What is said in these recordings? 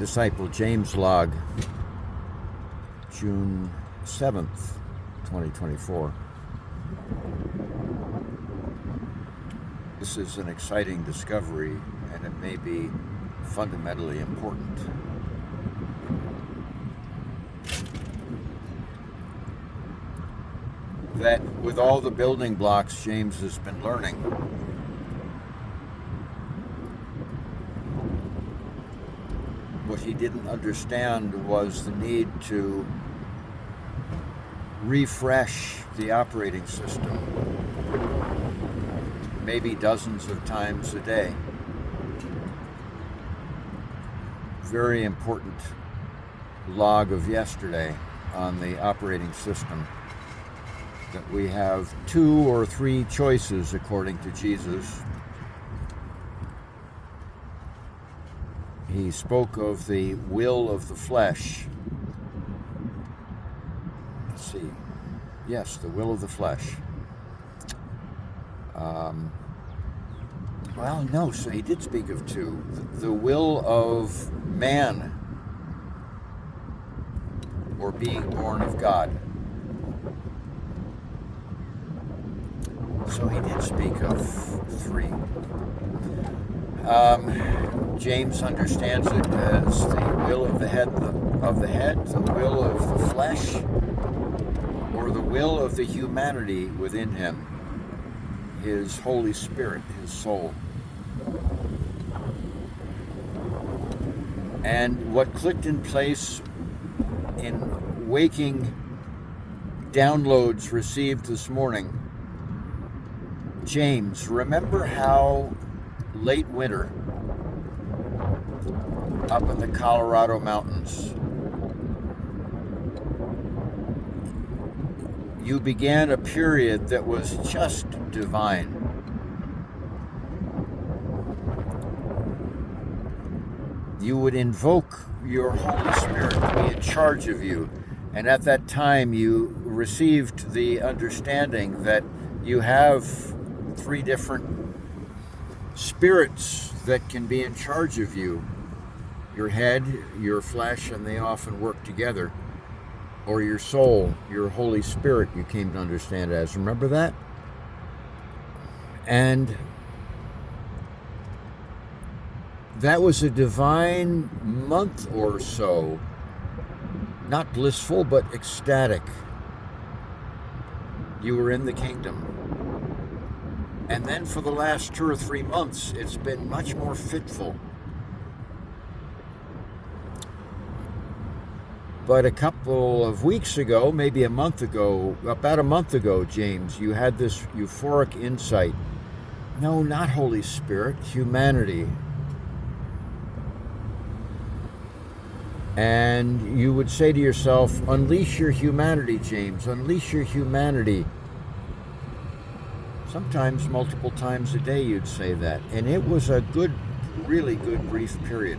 Disciple James log, June 7th, 2024. This is an exciting discovery, and it may be fundamentally important. That with all the building blocks James has been learning, what he didn't understand was the need to refresh the operating system, maybe dozens of times a day. Very important log of yesterday on the operating system, that we have 2 or 3 choices according to Jesus. He spoke of the will of the flesh. Let's see. Yes, the will of the flesh. Well, no, so he did speak of 2. The will of man, or being born of God. So he did speak of 3. James understands it as the will of the head, the will of the flesh, or the will of the humanity within him, his Holy Spirit, his soul. And what clicked in place in waking downloads received this morning, James, remember how late winter up in the Colorado mountains, you began a period that was just divine. You would invoke your Holy Spirit to be in charge of you, and at that time you received the understanding that you have 3 different spirits that can be in charge of you. Your head, your flesh, and they often work together. Or your soul, your Holy Spirit, you came to understand as. Remember that? And that was a divine month or so. Not blissful, but ecstatic. You were in the kingdom. And then for the last 2 or 3 months, it's been much more fitful. But a couple of weeks ago, maybe about a month ago, James, you had this euphoric insight. No, not Holy Spirit, humanity. And you would say to yourself, unleash your humanity, James, unleash your humanity. Sometimes multiple times a day you'd say that. And it was a good, really good brief period.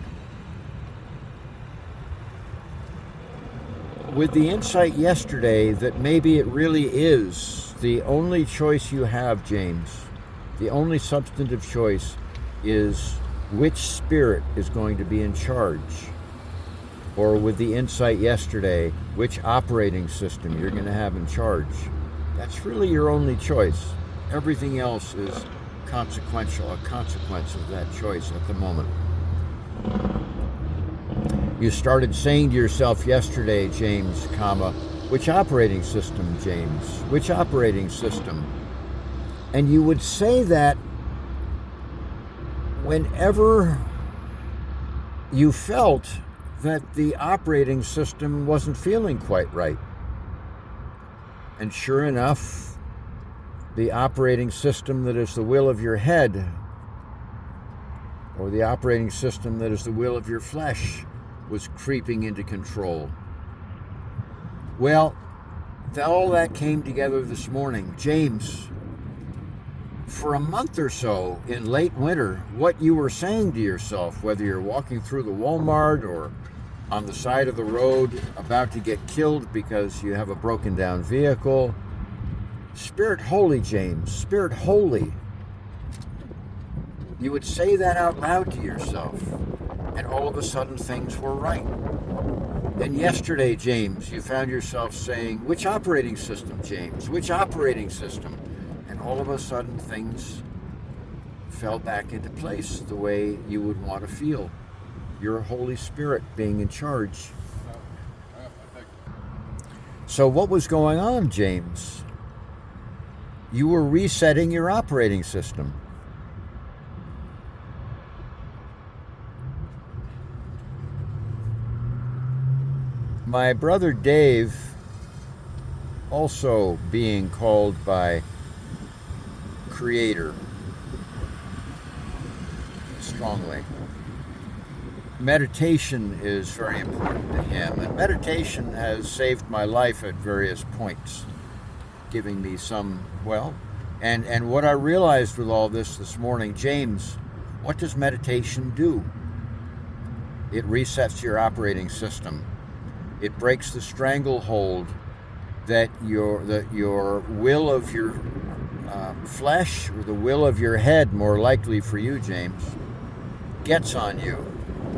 With the insight yesterday that maybe it really is the only choice you have, James, the only substantive choice is which spirit is going to be in charge. Or with the insight yesterday, which operating system you're going to have in charge. That's really your only choice. Everything else is consequential, a consequence of that choice at the moment. You started saying to yourself yesterday, James, which operating system, James? Which operating system? And you would say that whenever you felt that the operating system wasn't feeling quite right. And sure enough, the operating system that is the will of your head, or the operating system that is the will of your flesh, was creeping into control. Well, all that came together this morning. James, for a month or so in late winter, what you were saying to yourself, whether you're walking through the Walmart or on the side of the road about to get killed because you have a broken down vehicle, Spirit Holy, James, Spirit Holy. You would say that out loud to yourself. and all of a sudden things were right. And yesterday, James, you found yourself saying, which operating system, James? Which operating system? And all of a sudden things fell back into place the way you would want to feel. Your Holy Spirit being in charge. So what was going on, James? You were resetting your operating system. My brother Dave, also being called by Creator strongly, meditation is very important to him, and meditation has saved my life at various points, giving me some, and what I realized with all this morning, James, what does meditation do? It resets your operating system. It breaks the stranglehold that your will of your flesh, or the will of your head, more likely for you, James, gets on you.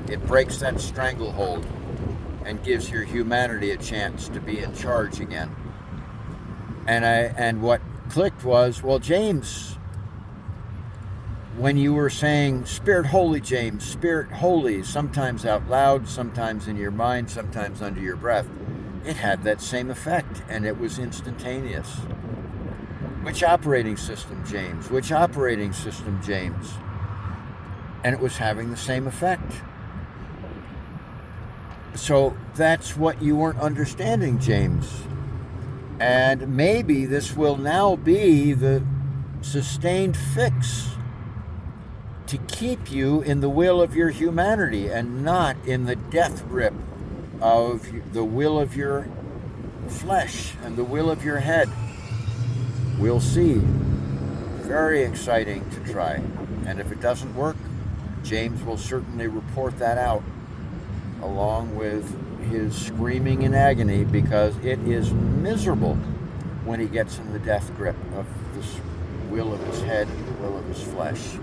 It breaks that stranglehold and gives your humanity a chance to be in charge again. And what clicked was, well, James, when you were saying, Spirit Holy, James, Spirit Holy, sometimes out loud, sometimes in your mind, sometimes under your breath, it had that same effect, and it was instantaneous. Which operating system, James? Which operating system, James? And it was having the same effect. So that's what you weren't understanding, James. And maybe this will now be the sustained fix to keep you in the will of your humanity and not in the death grip of the will of your flesh and the will of your head. We'll see. Very exciting to try. And if it doesn't work, James will certainly report that out, along with his screaming in agony, because it is miserable when he gets in the death grip of this will of his head and the will of his flesh.